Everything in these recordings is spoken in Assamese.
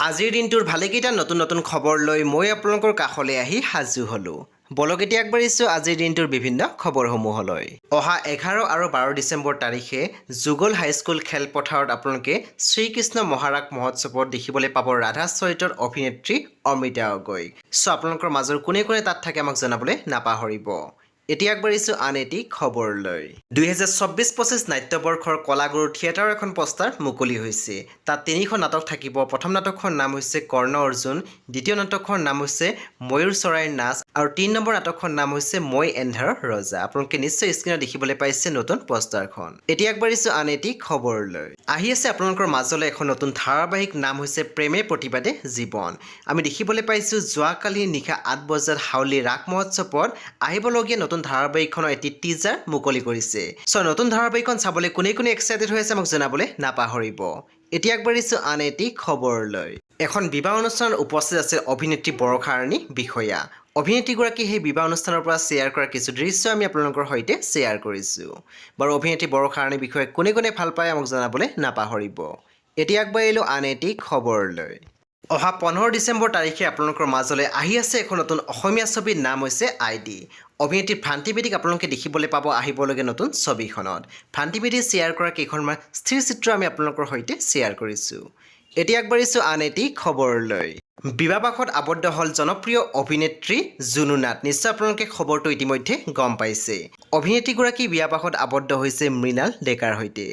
আজিৰ দিনটোৰ ভালেকেইটা নতুন নতুন খবৰ লৈ মই আপোনালোকৰ কাষলৈ আহি সাজু হ'লোঁ। বলক এতিয়া আগবাঢ়িছোঁ আজিৰ দিনটোৰ বিভিন্ন খবৰসমূহলৈ। অহা 11 আৰু 12 ডিচেম্বৰ তাৰিখে যুগল হাইস্কুল খেলপথাৰত আপোনালোকে শ্ৰীকৃষ্ণ মহাৰাগ মহোৎসৱত দেখিবলৈ পাব ৰাধা চৰিত্ৰৰ অভিনেত্ৰী অমৃতা গগৈ। আপোনালোকৰ মাজৰ কোনে কোনে তাত থাকে আমাক জনাবলৈ নাপাহৰিব। এতিয়া আগবাঢ়িছোঁ আন এটি খবৰলৈ। 2024-25 নাট্যবৰ্ষৰ কলাগুৰু থিয়েটাৰৰ এখন পোষ্টাৰ মুকলি হৈছে। তাত 3খন নাটক থাকিব। প্ৰথম নাটকখনৰ নাম হৈছে কৰ্ণ অৰ্জুন, দ্বিতীয় নাটকখনৰ নাম হৈছে ময়ূৰ চৰাইৰ নাচ আৰু 3 নম্বৰ নাটকখনৰ নাম হৈছে মই এন্ধাৰৰ ৰজা। আপোনালোকে নিশ্চয় স্ক্ৰীনত দেখিবলৈ পাইছে নতুন পোষ্টাৰখন। এতিয়া আগবাঢ়িছোঁ আন এটি খবৰলৈ। আহি আছে আপোনালোকৰ মাজলৈ এখন নতুন ধাৰাবাহিক, নাম হৈছে প্ৰেমে প্ৰতিবাদে জীৱন। আমি দেখিবলৈ পাইছোঁ যোৱাকালি নিশা 8 বজাত হাউলি ৰাস মহোৎসৱত আহিবলগীয়া নতুন ধাৰাবাহিকখনৰ এটি টিজাৰ মুকলি কৰিছে। নতুন ধাৰাবাহিকখন চাবলৈ কোনে কোনে এক্সাইটেড হৈ আছে আমাক জনাবলৈ নাপাহৰিব। এতিয়া আগবাঢ়িছোঁ আন এটি খবৰলৈ। এখন বিবাহ অনুষ্ঠানত উপস্থিত আছিল অভিনেত্ৰী বৰষাৰাণী বিষয়া। অভিনেত্ৰীগৰাকী সেই বিবাহ অনুষ্ঠানৰ পৰা শ্বেয়াৰ কৰা কিছু দৃশ্য আমি আপোনালোকৰ সৈতে শ্বেয়াৰ কৰিছোঁ। বাৰু অভিনেত্ৰী বৰষাৰাণী বিষয়াক কোনে কোনে ভাল পায় আমাক জনাবলৈ নাপাহৰিব। এতিয়া আগবাঢ়িলোঁ আন এটি খবৰলৈ। অহা 15 ডিচেম্বৰ তাৰিখে আপোনালোকৰ মাজলৈ আহি আছে এখন নতুন অসমীয়া ছবিৰ নাম হৈছে আইডি। অভিনেত্ৰী ভ্ৰান্তি বেদীক আপোনালোকে দেখিবলৈ পাব আহিবলগীয়া নতুন ছবিখনত। ভ্ৰান্তি বেদীয়ে শ্বেয়াৰ কৰা কেইখনমান স্থিৰ চিত্ৰ আমি আপোনালোকৰ সৈতে শ্বেয়াৰ কৰিছোঁ। এতিয়া আগবাঢ়িছোঁ আন এটি খবৰলৈ। বিবাহপাশত আবদ্ধ হ'ল জনপ্ৰিয় অভিনেত্ৰী জুনু নাথ। নিশ্চয় আপোনালোকে খবৰটো ইতিমধ্যে গম পাইছে। অভিনেত্ৰীগৰাকী বিবাহপাশত আবদ্ধ হৈছে মৃণাল ডেকাৰ সৈতে।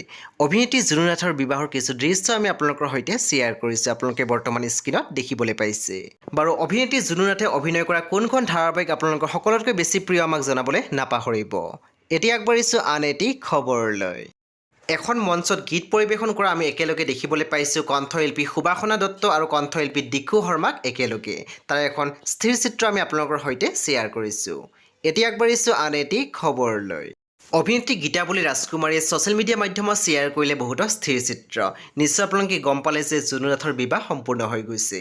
অভিনেত্ৰী জুনু নাথৰ বিবাহৰ কিছু দৃশ্য আমি আপোনালোকৰ সৈতে শ্বেয়াৰ কৰিছোঁ। আপোনালোকে বৰ্তমান স্ক্ৰীনত দেখিবলৈ পাইছে। বাৰু অভিনেত্ৰী জুনু নাথে অভিনয় কৰা কোনখন ধাৰাবাহিক আপোনালোকৰ সকলোতকৈ বেছি প্ৰিয় আমাক জনাবলৈ নাপাহৰিব। এতিয়া আগবাঢ়িছোঁ আন এটি খবৰলৈ। এখন মঞ্চত গীত পৰিৱেশন কৰা আমি একেলগে দেখিবলৈ পাইছোঁ কণ্ঠশিল্পী সুবাসনা দত্ত আৰু কণ্ঠশিল্পী দিক্ষু শৰ্মাক একেলগে। তাৰ এখন স্থিৰ চিত্ৰ আমি আপোনালোকৰ সৈতে শ্বেয়াৰ কৰিছোঁ। এতিয়া আগবাঢ়িছোঁ আন এটি খবৰলৈ। অভিনেত্ৰী গীতাৱলী ৰাজকুমাৰীয়ে ছ'চিয়েল মিডিয়া মাধ্যমত শ্বেয়াৰ কৰিলে বহুতো স্থিৰ চিত্ৰ। নিশ্চয় আপোনালোকে গম পালে যে জুনু নাথৰ বিবাহ সম্পূৰ্ণ হৈ গৈছে।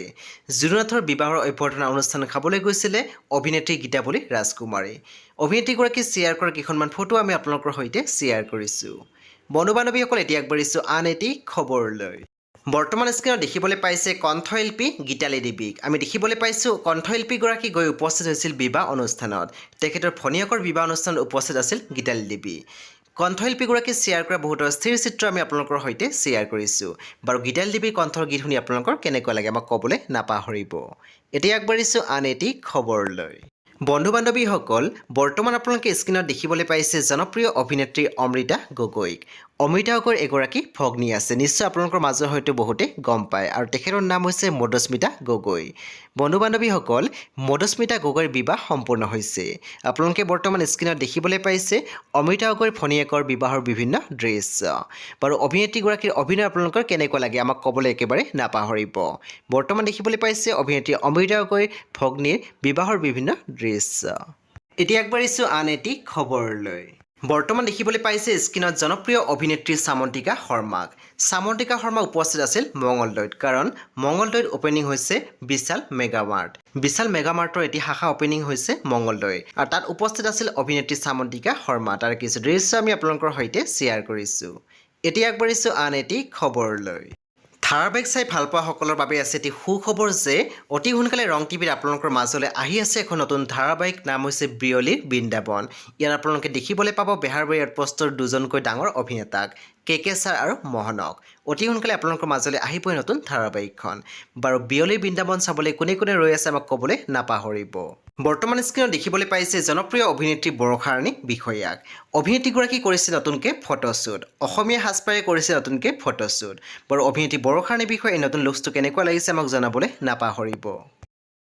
জুনু নাথৰ বিবাহৰ অভ্যৰ্থনা অনুষ্ঠান খাবলৈ গৈছিলে অভিনেত্ৰী গীতাৱলী ৰাজকুমাৰী। অভিনেত্ৰীগৰাকী শ্বেয়াৰ কৰা কেইখনমান ফটো আমি আপোনালোকৰ সৈতে শ্বেয়াৰ কৰিছোঁ। বন্ধু বান্ধৱীসকল এতিয়া আগবাঢ়িছোঁ আন এটি খবৰলৈ। বৰ্তমান স্ক্ৰীনত দেখিবলৈ পাইছে কণ্ঠশিল্পী গীতালি দেৱীক। আমি দেখিবলৈ পাইছোঁ কণ্ঠশিল্পীগৰাকী গৈ উপস্থিত হৈছিল বিবাহ অনুষ্ঠানত। তেখেতৰ ভনীয়েকৰ বিবাহ অনুষ্ঠানত উপস্থিত আছিল গীতালি দেৱী। কণ্ঠশিল্পীগৰাকী শ্বেয়াৰ কৰা বহুতো স্থিৰ চিত্ৰ আমি আপোনালোকৰ সৈতে শ্বেয়াৰ কৰিছোঁ। বাৰু গীতালি দেৱীৰ কণ্ঠৰ গীত শুনি আপোনালোকৰ কেনেকুৱা লাগে আমাক ক'বলৈ নাপাহৰিব। এতিয়া আগবাঢ়িছোঁ আন এটি খবৰলৈ। বন্ধু বান্ধৱীসকল বৰ্তমান আপোনালোকে স্ক্ৰীনত দেখিবলৈ পাইছে জনপ্ৰিয় অভিনেত্ৰী অমৃতা গগৈক। অমৃতা গগৈৰ এগৰাকী ভগ্নী আছে। নিশ্চয় আপোনালোকৰ মাজৰ হয়তো বহুতে গম পায় আৰু তেখেতৰ নাম হৈছে মধুস্মিতা গগৈ। বন্ধু বান্ধৱীসকল মধুস্মিতা গগৈৰ বিবাহ সম্পূৰ্ণ হৈছে। আপোনালোকে বৰ্তমান স্ক্ৰীনত দেখিবলৈ পাইছে অমৃতা গগৈৰ ভনীয়েকৰ বিবাহৰ বিভিন্ন দৃশ্য। বাৰু অভিনেত্ৰীগৰাকীৰ অভিনয় আপোনালোকৰ কেনেকুৱা লাগে আমাক ক'বলৈ একেবাৰে নাপাহৰিব। বৰ্তমান দেখিবলৈ পাইছে অভিনেত্ৰী অমৃতা গগৈৰ ভগ্নীৰ বিবাহৰ বিভিন্ন দৃশ্য। এতিয়া আগবাঢ়িছোঁ আন এটি খবৰলৈ। বৰ্তমান দেখিবলৈ পাইছে স্ক্ৰীনত জনপ্ৰিয় অভিনেত্ৰী সামন্তিকা শৰ্মাক। সামন্তিকা শৰ্মা উপস্থিত আছিল মঙলদৈত, কাৰণ মঙলদৈত অপেনিং হৈছে বিশাল মেগামাৰ্ট। বিশাল মেগামাৰ্টৰ এটি শাখা অপেনিং হৈছে মঙলদৈ আৰু তাত উপস্থিত আছিল অভিনেত্ৰী সামন্তিকা শৰ্মা। তাৰ কিছু দৃশ্য আমি আপোনালোকৰ সৈতে শ্বেয়াৰ কৰিছোঁ। এতিয়া আগবাঢ়িছোঁ আন এটি খবৰলৈ। ধাৰাবাহিক চাই ভাল পোৱা সকলৰ বাবে আছে এটি সুখবৰ যে অতি সোনকালে ৰং টিভিত আপোনালোকৰ মাজলৈ আহি আছে এখন নতুন ধাৰাবাহিক, নাম হৈছে বিয়লিৰ বৃন্দাবন। ইয়াত আপোনালোকে দেখিবলৈ পাব বেহাৰবাৰী আউটপোষ্টৰ দুজনকৈ ডাঙৰ অভিনেতাক কে ছাৰ আৰু মোহনক। অতি সোনকালে আপোনালোকৰ মাজলৈ আহিবই নতুন ধাৰাবাহিকখন। বাৰু বিয়লিৰ বৃন্দাবন চাবলৈ কোনে কোনে ৰৈ আছে আমাক ক'বলৈ নাপাহৰিব। বৰ্তমান স্ক্ৰীনত দেখিবলৈ পাইছে জনপ্ৰিয় অভিনেত্ৰী বৰষাৰাণী বিষয়াক। অভিনেত্ৰীগৰাকী কৰিছে নতুনকৈ ফটোশ্বুট। অসমীয়া সাজপাৰে কৰিছে নতুনকৈ ফটোশ্বুট। বাৰু অভিনেত্ৰী বৰষাৰাণী বিষয়া এই নতুন লুকছটো কেনেকুৱা লাগিছে আমাক জনাবলৈ নাপাহৰিব।